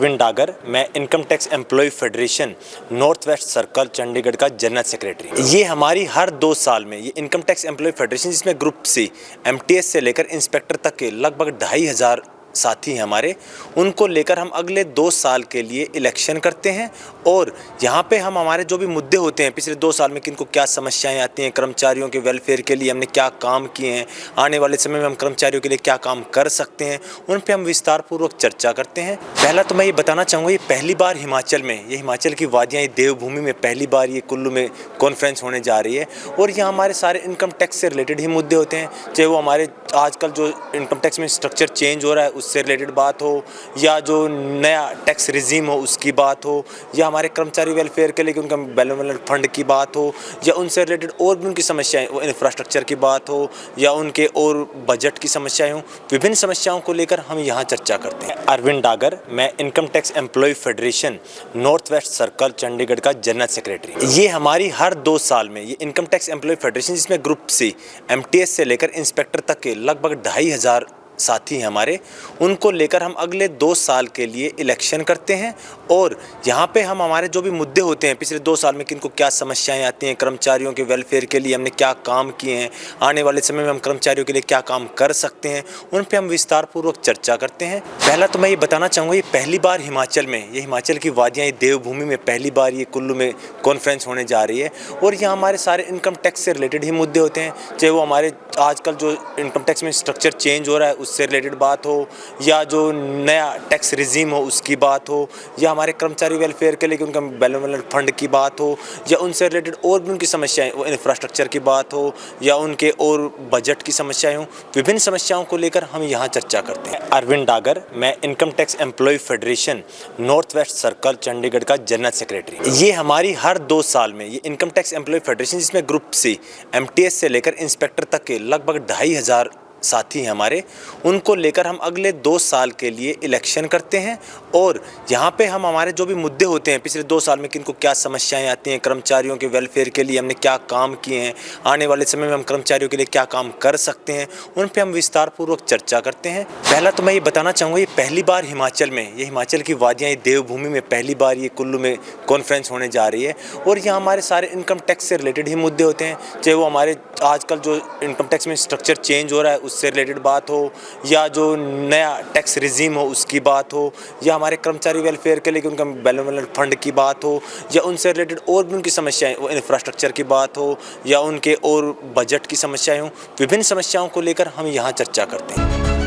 अरविंद डागर, मैं income tax employ federation north west circle Chandigarh का general secretary. ये हमारी हर 2 साल में ये इनकम टैक्स एम्प्लॉय फेडरेशन, जिसमें ग्रुप सी एमटीएस से लेकर इंस्पेक्टर तक के लगभग 2500 साथी हैं हमारे, उनको लेकर हम अगले 2 साल के लिए इलेक्शन करते हैं। और यहाँ पे हम हमारे जो भी मुद्दे होते हैं, पिछले 2 साल में किनको क्या समस्याएं आती हैं, कर्मचारियों के वेलफेयर के लिए हमने क्या काम किए हैं, आने वाले समय में हम कर्मचारियों के लिए क्या काम कर सकते हैं, उन पे हम विस्तार पूर्वक चर्चा करते हैं। पहला तो मैं ये बताना चाहूँगा, ये पहली बार हिमाचल में, ये हिमाचल की वादियाँ, ये देवभूमि में पहली बार ये कुल्लू में कॉन्फ्रेंस होने जा रही है। और यहाँ हमारे सारे इनकम टैक्स से रिलेटेड ही मुद्दे होते हैं, चाहे वो हमारे आजकल जो इनकम टैक्स में स्ट्रक्चर चेंज हो रहा है उससे रिलेटेड बात हो, या जो नया टैक्स रिजीम हो उसकी बात हो, या हमारे कर्मचारी वेलफेयर के लिए उनका बेनिफिट फंड की बात हो, या उनसे रिलेटेड और भी उनकी समस्याएं, वो इंफ्रास्ट्रक्चर की बात हो, या उनके और बजट की समस्याएं हों, विभिन्न समस्याओं को लेकर हम यहाँ चर्चा करते हैं। अरविंद डागर, मैं income tax employ federation north west circle Chandigarh का जनरल सेक्रेटरी। ये हमारी हर 2 साल में ये इनकम टैक्स एम्प्लॉय फेडरेशन, जिसमें ग्रुप सी एमटीएस से लेकर इंस्पेक्टर तक के लगभग 2500 साथी हैं हमारे, उनको लेकर हम अगले 2 साल के लिए इलेक्शन करते हैं। और यहाँ पे हम हमारे जो भी मुद्दे होते हैं, पिछले 2 साल में किनको क्या समस्याएं आती हैं, कर्मचारियों के वेलफेयर के लिए हमने क्या काम किए हैं, आने वाले समय में हम कर्मचारियों के लिए क्या काम कर सकते हैं, उन पे हम विस्तार पूर्वक चर्चा करते हैं। पहला तो मैं ये बताना चाहूँगा, ये पहली बार हिमाचल में, ये हिमाचल की वादियाँ, ये देवभूमि में पहली बार ये कुल्लू में कॉन्फ्रेंस होने जा रही है। और यहाँ हमारे सारे इनकम टैक्स से रिलेटेड ही मुद्दे होते हैं, चाहे वो हमारे आजकल जो इनकम टैक्स में स्ट्रक्चर चेंज हो रहा है उससे रिलेटेड बात हो, या जो नया टैक्स रिजीम हो उसकी बात हो, या हमारे कर्मचारी वेलफेयर के लिए उनका बेनिफिट फंड की बात हो, या उनसे रिलेटेड और भी उनकी समस्याएं, वो इंफ्रास्ट्रक्चर की बात हो, या उनके और बजट की समस्याएं हों, विभिन्न समस्याओं को लेकर हम यहाँ चर्चा करते हैं। अरविंद डागर, मैं income tax employ federation north west circle Chandigarh का जनरल सेक्रेटरी। ये हमारी हर 2 साल में ये इनकम टैक्स एम्प्लॉय फेडरेशन, जिसमें ग्रुप सी एमटीएस से लेकर इंस्पेक्टर तक के लगभग 2500 साथी हैं हमारे, उनको लेकर हम अगले 2 साल के लिए इलेक्शन करते हैं। और यहाँ पे हम हमारे जो भी मुद्दे होते हैं, पिछले 2 साल में किनको क्या समस्याएं आती हैं, कर्मचारियों के वेलफेयर के लिए हमने क्या काम किए हैं, आने वाले समय में हम कर्मचारियों के लिए क्या काम कर सकते हैं, उन पे हम विस्तार पूर्वक चर्चा करते हैं। पहला तो मैं ये बताना चाहूँगा, ये पहली बार हिमाचल में, ये हिमाचल की वादियाँ, ये देवभूमि में पहली बार ये कुल्लू में कॉन्फ्रेंस होने जा रही है। और यहाँ हमारे सारे इनकम टैक्स से रिलेटेड ही मुद्दे होते हैं, चाहे वो हमारे आजकल जो इनकम टैक्स में स्ट्रक्चर चेंज हो रहा है उससे रिलेटेड बात हो, या जो नया टैक्स रिजीम हो उसकी बात हो, या हमारे कर्मचारी वेलफेयर के लिए उनका बेनिफिट फंड की बात हो, या उनसे रिलेटेड और भी उनकी समस्याएं, वो इंफ्रास्ट्रक्चर की बात हो, या उनके और बजट की समस्याएं हों, विभिन्न समस्याओं को लेकर हम यहाँ चर्चा करते हैं।